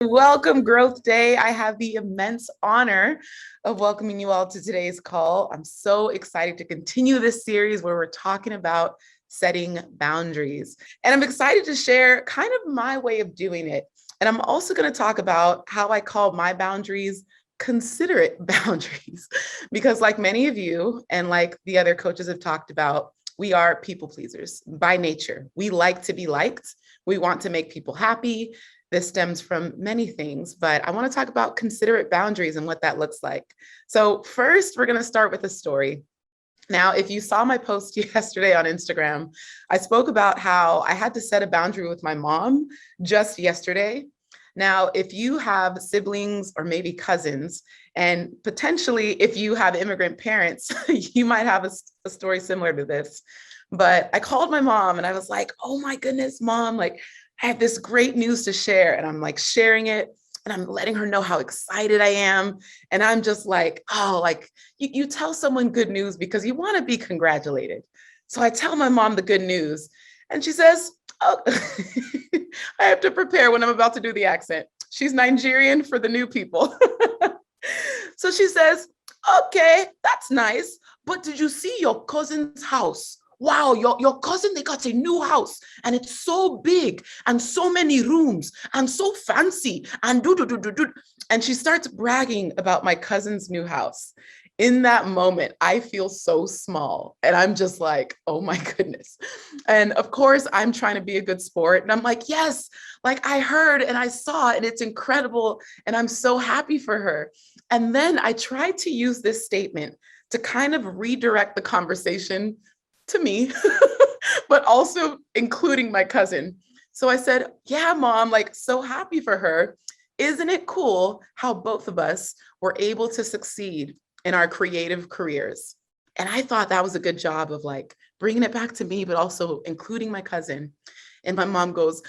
Welcome, Growth Day. I have the immense honor of welcoming you all to today's call. I'm so excited to continue this series where we're talking about setting boundaries. And I'm excited to share kind of my way of doing it. And I'm also going to talk about how I call my boundaries considerate boundaries, because like many of you and like the other coaches have talked about, we are people pleasers by nature. We like to be liked. We want to make people happy. This stems from many things, but I want to talk about considerate boundaries and what that looks like. So first, we're going to start with a story. Now, if you saw my post yesterday on Instagram, I spoke about how I had to set a boundary with my mom just yesterday. Now, if you have siblings or maybe cousins, and potentially if you have immigrant parents, you might have a story similar to this. But I called my mom and I was like, oh my goodness, mom, like I have this great news to share. And I'm like sharing it and I'm letting her know how excited I am. And I'm just like, oh, like you tell someone good news because you want to be congratulated. So I tell my mom the good news and she says, oh, I have to prepare when I'm about to do the accent. She's Nigerian for the new people. So she says, okay, that's nice. But did you see your cousin's house? Wow, your cousin, they got a new house and it's so big and so many rooms and so fancy and do. And she starts bragging about my cousin's new house. In that moment, I feel so small and I'm just like, oh my goodness. And of course, I'm trying to be a good sport. And I'm like, yes, like I heard and I saw and it's incredible. And I'm so happy for her. And then I tried to use this statement to kind of redirect the conversation to me, but also including my cousin. So I said, yeah, mom, like so happy for her. Isn't it cool how both of us were able to succeed in our creative careers? And I thought that was a good job of like bringing it back to me, but also including my cousin. And my mom goes,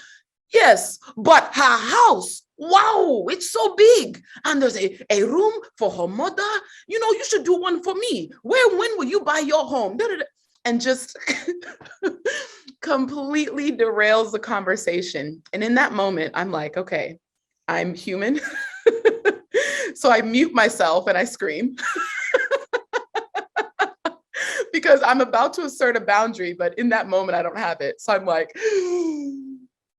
yes, but her house, wow, it's so big. And there's a room for her mother. You know, you should do one for me. When will you buy your home? And just completely derails the conversation. And in that moment, I'm like, okay, I'm human. So I mute myself and I scream because I'm about to assert a boundary, but in that moment, I don't have it. So I'm like,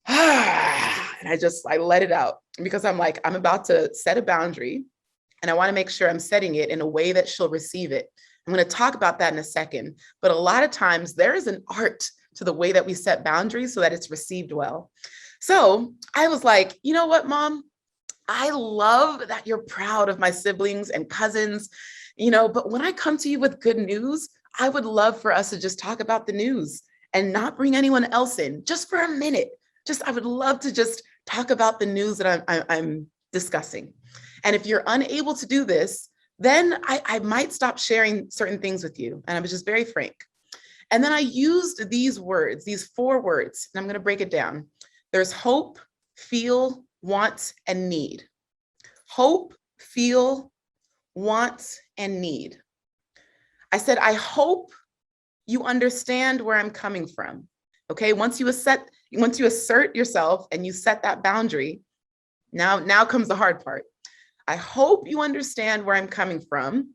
and I let it out because I'm like, I'm about to set a boundary and I want to make sure I'm setting it in a way that she'll receive it. I'm going to talk about that in a second, but a lot of times there is an art to the way that we set boundaries so that it's received well. So I was like, you know what, mom? I love that you're proud of my siblings and cousins, you know, but when I come to you with good news, I would love for us to just talk about the news and not bring anyone else in just for a minute. I would love to just talk about the news that I'm discussing. And if you're unable to do this, then I might stop sharing certain things with you. And I was just very frank. And then I used these words, these 4 words, and I'm going to break it down. There's hope, feel, want, and need. Hope, feel, want, and need. I said, I hope you understand where I'm coming from. Okay, once you assert yourself and you set that boundary, now comes the hard part. I hope you understand where I'm coming from.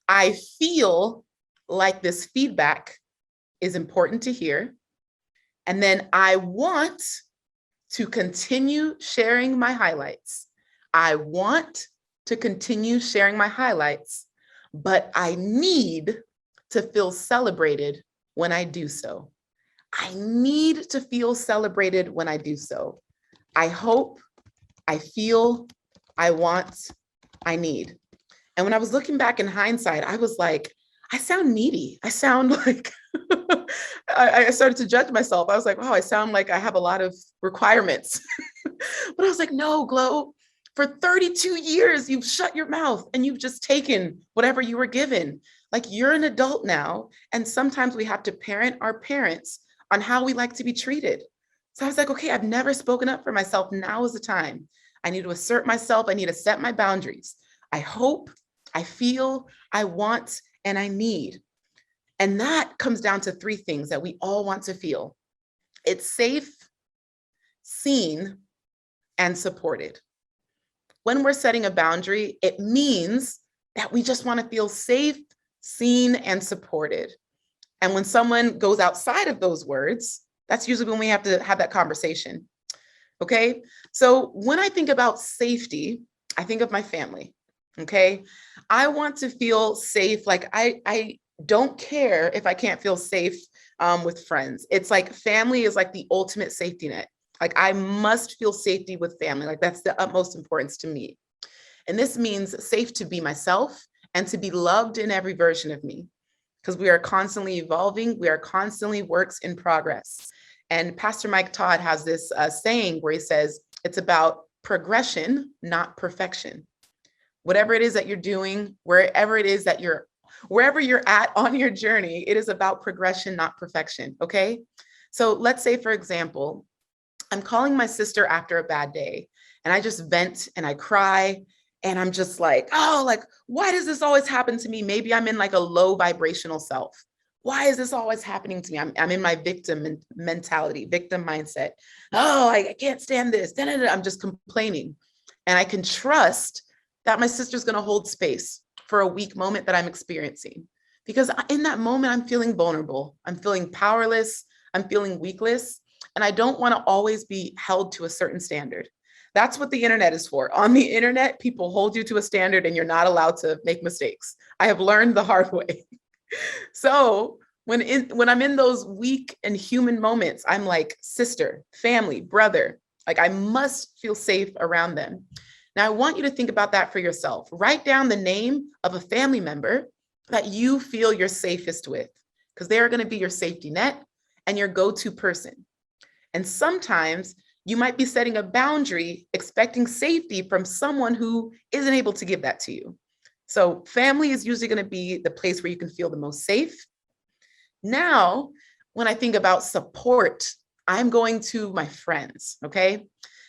I feel like this feedback is important to hear. And then I want to continue sharing my highlights. I want to continue sharing my highlights, but I need to feel celebrated when I do so. I need to feel celebrated when I do so. I hope, I feel, I want, I need. And when I was looking back in hindsight, I was like, I sound needy. I sound like, I started to judge myself. I was like, wow, I sound like I have a lot of requirements. But I was like, no, Glo, for 32 years, you've shut your mouth and you've just taken whatever you were given. Like you're an adult now. And sometimes we have to parent our parents on how we like to be treated. So I was like, okay, I've never spoken up for myself. Now is the time. I need to assert myself. I need to set my boundaries. I hope, I feel, I want, and I need. And that comes down to 3 things that we all want to feel. It's safe, seen, and supported. When we're setting a boundary, it means that we just want to feel safe, seen, and supported. And when someone goes outside of those words, that's usually when we have to have that conversation. Okay, so when I think about safety, I think of my family. Okay, I want to feel safe. Like I don't care if I can't feel safe with friends. It's like family is like the ultimate safety net. Like I must feel safety with family. Like that's the utmost importance to me. And this means safe to be myself and to be loved in every version of me, because we are constantly evolving. We are constantly works in progress. And Pastor Mike Todd has this saying where he says, it's about progression, not perfection. Whatever it is that you're doing, wherever it is that wherever you're at on your journey, it is about progression, not perfection, okay? So let's say, for example, I'm calling my sister after a bad day and I just vent and I cry and I'm just like, oh, like, why does this always happen to me? Maybe I'm in like a low vibrational self. Why is this always happening to me? I'm in my victim mentality, victim mindset. Oh, I can't stand this. I'm just complaining. And I can trust that my sister's going to hold space for a weak moment that I'm experiencing. Because in that moment, I'm feeling vulnerable. I'm feeling powerless. I'm feeling weakless. And I don't want to always be held to a certain standard. That's what the internet is for. On the internet, people hold you to a standard and you're not allowed to make mistakes. I have learned the hard way. So when I'm in those weak and human moments, I'm like sister, family, brother, like I must feel safe around them. Now I want you to think about that for yourself. Write down the name of a family member that you feel you're safest with, because they are going to be your safety net and your go-to person. And sometimes you might be setting a boundary, expecting safety from someone who isn't able to give that to you. So family is usually going to be the place where you can feel the most safe. Now, when I think about support, I'm going to my friends, okay?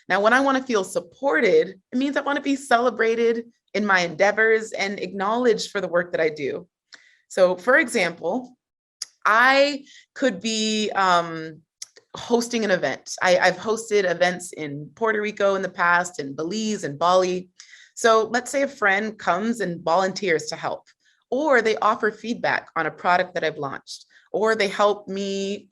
Now, when I want to feel supported, it means I want to be celebrated in my endeavors and acknowledged for the work that I do. So for example, I could be hosting an event. I've hosted events in Puerto Rico in the past, in Belize and Bali. So let's say a friend comes and volunteers to help, or they offer feedback on a product that I've launched, or they help me,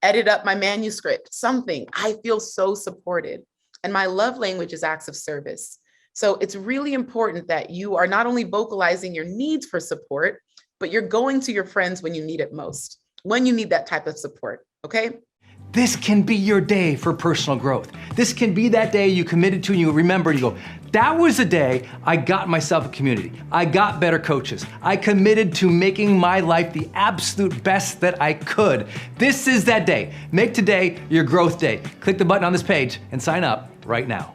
edit up my manuscript, something. I feel so supported. And my love language is acts of service. So it's really important that you are not only vocalizing your needs for support, but you're going to your friends when you need it most, when you need that type of support, okay? This can be your day for personal growth. This can be that day you committed to and you remember and you go, that was the day I got myself a community. I got better coaches. I committed to making my life the absolute best that I could. This is that day. Make today your growth day. Click the button on this page and sign up right now.